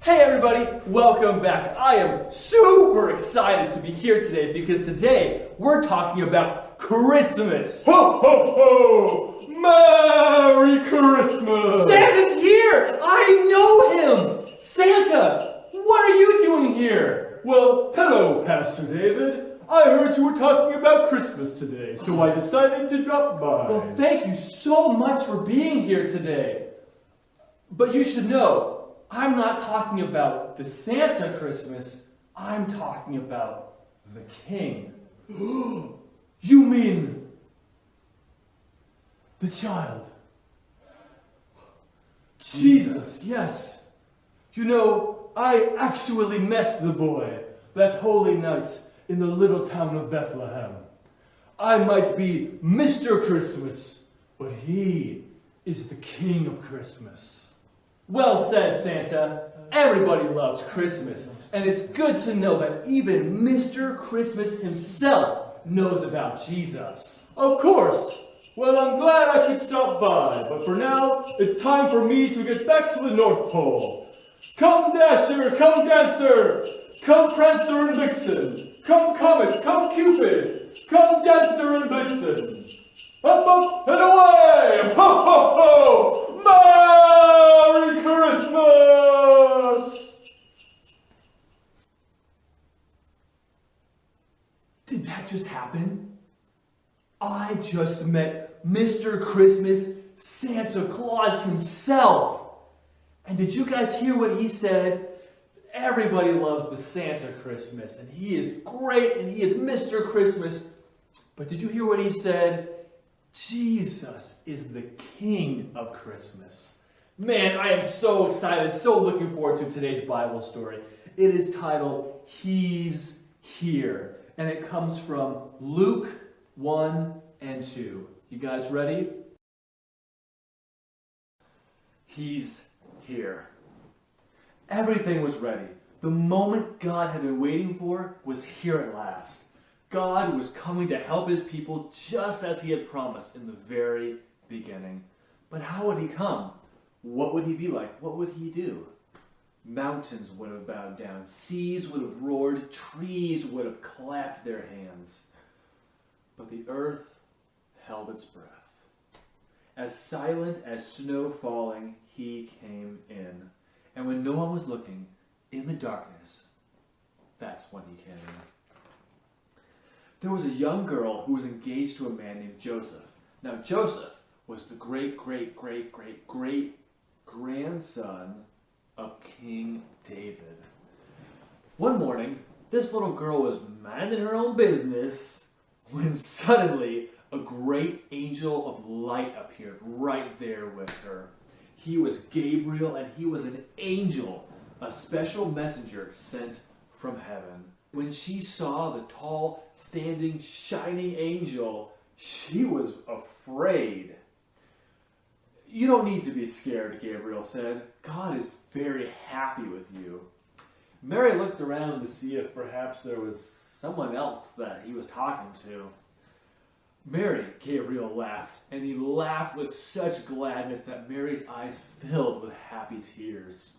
Hey everybody, welcome back. I am super excited to be here today because today we're talking about Christmas. Ho, ho, ho! Merry Christmas! Santa's here! I know him! Santa, what are you doing here? Well, hello, Pastor David. I heard you were talking about Christmas today, so I decided to drop by. Well, thank you so much for being here today. But you should know, I'm not talking about the Santa Christmas. I'm talking about the King. You mean the child? Jesus. Yes. You know, I actually met the boy that holy night in the little town of Bethlehem. I might be Mr. Christmas, but he is the King of Christmas. Well said, Santa. Everybody loves Christmas, and it's good to know that even Mr. Christmas himself knows about Jesus. Of course. Well, I'm glad I could stop by, but for now, it's time for me to get back to the North Pole. Come Dasher, come Dancer, come Prancer and Vixen, come Comet, come Cupid, come Dancer and Blitzen. Up, up, and away! Ho, ho, ho! Merry Christmas! Did that just happen? I just met Mr. Christmas, Santa Claus himself. And did you guys hear what he said? Everybody loves the Santa Christmas, and he is great, and he is Mr. Christmas. But did you hear what he said? Jesus is the King of Christmas. Man, I am so excited, so looking forward to today's Bible story. It is titled, He's Here. And it comes from Luke 1 and 2. You guys ready? He's here. Everything was ready. The moment God had been waiting for was here at last. God was coming to help his people just as he had promised in the very beginning. But how would he come? What would he be like? What would he do? Mountains would have bowed down, seas would have roared, trees would have clapped their hands. But the earth held its breath. As silent as snow falling, he came in. And when no one was looking, in the darkness, that's when he came in. There was a young girl who was engaged to a man named Joseph. Now, Joseph was the great-grandson of King David. One morning, this little girl was minding her own business when suddenly a great angel of light appeared right there with her. He was Gabriel, and he was an angel, a special messenger sent from heaven. When she saw the tall, standing, shining angel, she was afraid. You don't need to be scared, Gabriel said. God is very happy with you. Mary looked around to see if perhaps there was someone else that he was talking to. Mary, Gabriel laughed, and he laughed with such gladness that Mary's eyes filled with happy tears.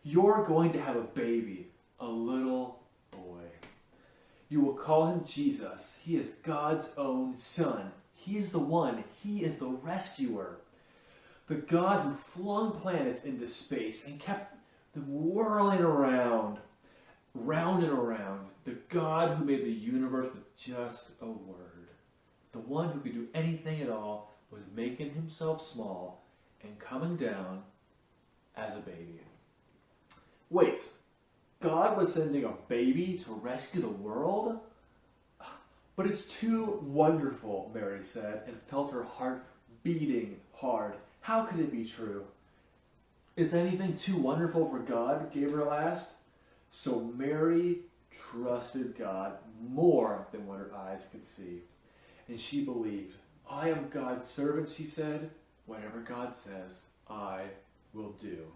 You're going to have a baby, a little boy. You will call him Jesus. He is God's own son. He is the one. He is the rescuer. The God who flung planets into space and kept them whirling around, round and around. The God who made the universe with just a word. The one who could do anything at all was making himself small and coming down as a baby. Wait, God was sending a baby to rescue the world? But it's too wonderful, Mary said, and felt her heart beating hard. How could it be true? Is anything too wonderful for God? Gabriel asked. So Mary trusted God more than what her eyes could see. And she believed. I am God's servant, she said. Whatever God says, I will do.